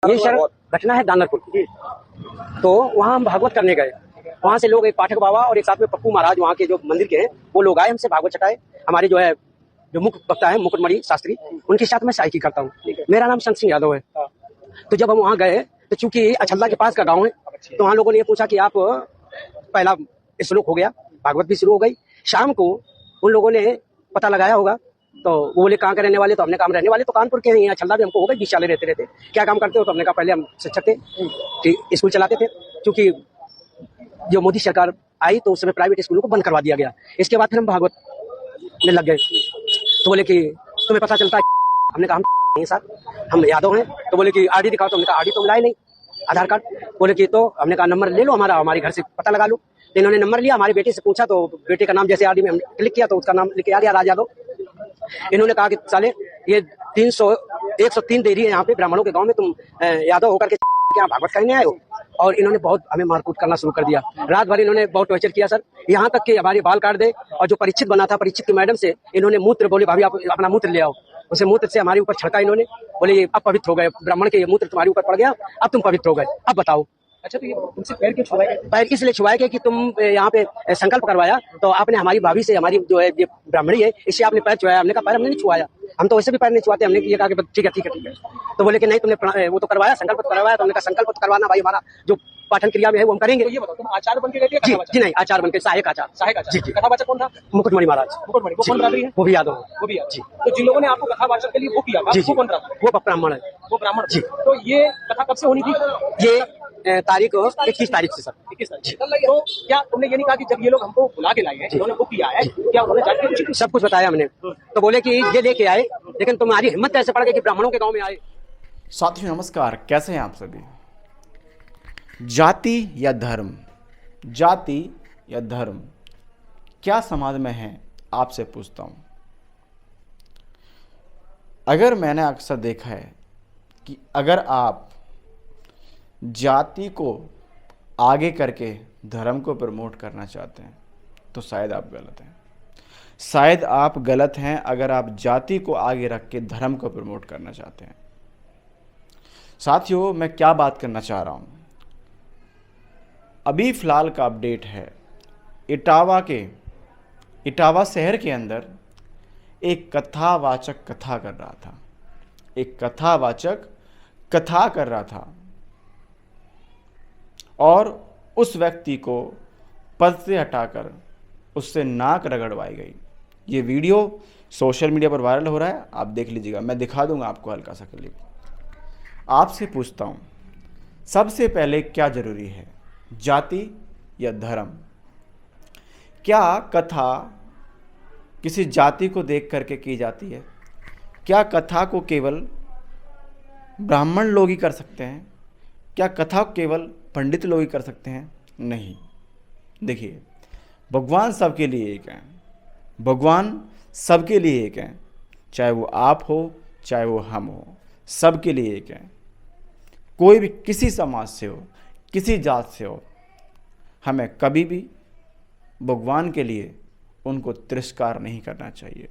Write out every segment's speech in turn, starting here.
ये सर घटना है दानरपुर की। तो वहाँ हम भागवत करने गए। वहाँ से लोग, एक पाठक बाबा और एक साथ में पप्पू महाराज वहाँ के जो मंदिर के हैं, वो लोग आए, हमसे भागवत चटाए। हमारे जो है जो मुख्य वक्ता है मुकुटमणि शास्त्री, उनके साथ मैं सहायकी करता हूँ। मेरा नाम संत सिंह यादव है। तो जब हम वहाँ गए तो चूंकि अछल्ला के पास का गाँव है, तो वहाँ लोगों ने ये पूछा कि आप, पहला श्लोक हो गया, भागवत भी शुरू हो गई। शाम को उन लोगों ने पता लगाया होगा, तो वो बोले कहाँ के रहने वाले, तो हमने कहा रहने वाले तो कानपुर के हैं, यहाँ अछल्ला भी हमको हो गए 20 साल रहते रहते। क्या काम करते हो, तो हमने कहा पहले हम शिक्षक थे, स्कूल चलाते थे। क्योंकि जो मोदी सरकार आई तो उस समय प्राइवेट स्कूलों को बंद करवा दिया गया। इसके बाद फिर हम भागवत में लग गए। तो बोले कि तुम्हें पता चलता है? हमने कहा हम नहीं सर, हम यादव हैं। तो बोले कि आरडी दिखाओ। तो हमने कहा आरडी तो मिला ही नहीं, आधार कार्ड। बोले कि तो हमने कहा नंबर ले लो हमारा, हमारे घर से पता लगा लो। तो इन्होंने नंबर लिया, हमारे बेटे से पूछा, तो बेटे का नाम जैसे आरडी में हमने क्लिक किया तो उसका नाम लिखे आ गया राज यादव। इन्होंने कहा कि साले ये 103 देरी है यहाँ पे ब्राह्मणों के गांव में, तुम यादव होकर के क्या भागवत करने आए हो? और इन्होंने बहुत हमें मारकूट करना शुरू कर दिया। रात भर इन्होंने बहुत टॉर्चर किया सर, यहाँ तक कि हमारे बाल काट दे। और जो परीक्षित बना था, परीक्षित की मैडम से इन्होंने मूत्र, बोले भाभी आप अपना मूत्र ले आओ। उसे मूत्र से हमारे ऊपर छिड़का इन्होंने। बोले ये अब पवित्र हो गए, ब्राह्मण के ये मूत्र तुम्हारे ऊपर पड़ गया, अब तुम पवित्र हो गए, अब बताओ। अच्छा, तो ये तुमसे पैर क्यों छुआए गए? पैर इसलिए छुआए गए कि तुम यहाँ पे संकल्प करवाया, तो आपने हमारी भाभी से, हमारी जो है ये ब्राह्मणी है, इससे आपने पैर छुआया। हमने कहा पैर हमने नहीं छुआया, हम तो वैसे भी पैर नहीं छुआते। हमने ये कहा कि ठीक है ठीक है ठीक है। तो बोले कि नहीं तुमने वो तो करवाया, संकल्प करवाया। तो हमने कहा संकल्प करवाना भाई, हमारा जो पाठन क्रिया में है वो हम करेंगे। तो ये बताओ, तुम आचार्य बन के गए थे? जी नहीं, आचार्य बन के, सहायक आचार्य। सहायक आचार्य। जी। कथावाचक कौन था? मुकुटमणि महाराज। मुकुटमणि, वो कौन रात्रि है? वो भी यादव, वो भी यादव। जी। तो जिन लोगों ने आपको कथावाचक के लिए वो किया, वो कौन रहा? वो ब्राह्मण है। वो ब्राह्मण जी। तो ये कथा कब से होनी थी? ये तारीख 21 तारीख से सर। 21 तारीख। तो क्या तुमने ये नहीं कहा कि जब ये लोग हमको बुला के लाए हैं, इन्होंने वो किया है, क्या उन्होंने जाके कुछ सब कुछ बताया हमने? तो बोले कि ये लेके आए, लेकिन तुम्हारी हिम्मत कैसे पड़ गई कि ब्राह्मणों के गांव में आए? साथियों नमस्कार, कैसे हैं आप सभी। जाति या धर्म, जाति या धर्म क्या समाज में है, आपसे पूछता हूं। अगर मैंने अक्सर देखा है कि अगर आप जाति को आगे करके धर्म को प्रमोट करना चाहते हैं तो शायद आप गलत हैं। शायद आप गलत हैं अगर आप जाति को आगे रख के धर्म को प्रमोट करना चाहते हैं। साथियों, मैं क्या बात करना चाह रहा हूं, अभी फिलहाल का अपडेट है। इटावा शहर के अंदर एक कथावाचक कथा कर रहा था। एक कथावाचक कथा कर रहा था और उस व्यक्ति को पद से हटाकर उससे नाक रगड़वाई गई। ये वीडियो सोशल मीडिया पर वायरल हो रहा है, आप देख लीजिएगा। मैं दिखा दूंगा आपको हल्का सा क्लिप। आपसे पूछता हूँ, सबसे पहले क्या जरूरी है, जाति या धर्म? क्या कथा किसी जाति को देख करके की जाती है? क्या कथा को केवल ब्राह्मण लोग ही कर सकते हैं? क्या कथा को केवल पंडित लोग ही कर सकते हैं? नहीं। देखिए, भगवान सबके लिए एक है। भगवान सबके लिए एक है, चाहे वो आप हो चाहे वो हम हो, सबके लिए एक है। कोई भी किसी समाज से हो, किसी जात से हो, हमें कभी भी भगवान के लिए उनको तिरस्कार नहीं करना चाहिए।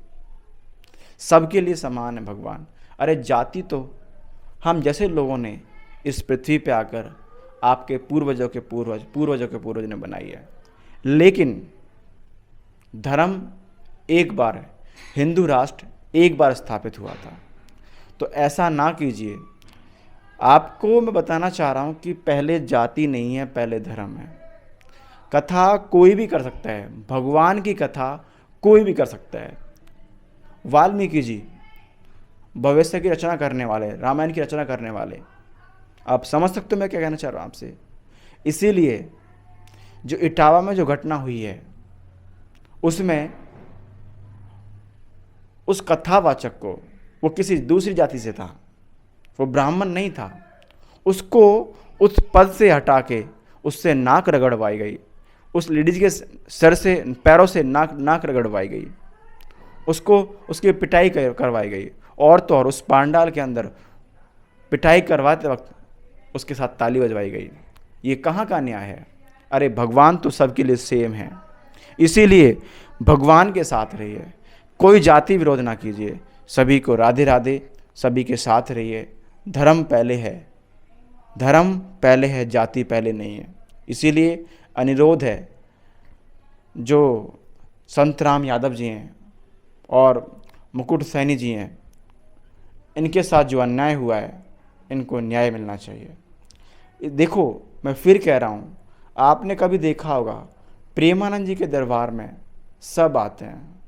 सबके लिए समान है भगवान। अरे जाति तो हम जैसे लोगों ने इस पृथ्वी पे आकर आपके पूर्वजों के पूर्वज ने बनाई है, लेकिन धर्म एक बार है, हिंदू राष्ट्र एक बार स्थापित हुआ था। तो ऐसा ना कीजिए। आपको मैं बताना चाह रहा हूँ कि पहले जाति नहीं है, पहले धर्म है। कथा कोई भी कर सकता है, भगवान की कथा कोई भी कर सकता है। वाल्मीकि जी भविष्य की रचना करने वाले, रामायण की रचना करने वाले, आप समझ सकते हो मैं क्या कहना चाह रहा हूँ आपसे। इसीलिए जो इटावा में जो घटना हुई है उसमें उस कथावाचक को, वो किसी दूसरी जाति से था, वो ब्राह्मण नहीं था, उसको उस पद से हटा के उससे नाक रगड़वाई गई। उस लेडीज के सर से, पैरों से नाक रगड़वाई गई। उसको उसकी पिटाई करवाई गई। और तो और उस पांडाल के अंदर पिटाई करवाते वक्त उसके साथ ताली बजवाई गई। ये कहाँ का न्याय है? अरे भगवान तो सबके लिए सेम है, इसीलिए भगवान के साथ रहिए, कोई जाति विरोध ना कीजिए, सभी को राधे राधे, सभी के साथ रहिए। धर्म पहले है, धर्म पहले है, जाति पहले नहीं है। इसीलिए अनुरोध है, जो संत राम यादव जी हैं और मुकुट सैनी जी हैं, इनके साथ जो अन्याय हुआ है, इनको न्याय मिलना चाहिए। देखो, मैं फिर कह रहा हूँ, आपने कभी देखा होगा प्रेमानंद जी के दरबार में सब आते हैं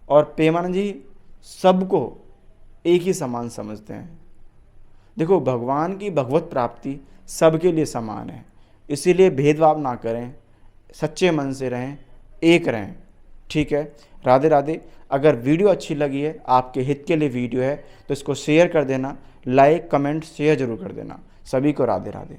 और प्रेमानंद जी सबको एक ही समान समझते हैं। देखो, भगवान की भगवत प्राप्ति सबके लिए समान है, इसीलिए भेदभाव ना करें, सच्चे मन से रहें, एक रहें। ठीक है, राधे राधे। अगर वीडियो अच्छी लगी है, आपके हित के लिए वीडियो है, तो इसको शेयर कर देना, लाइक कमेंट शेयर जरूर कर देना। सभी को राधे राधे।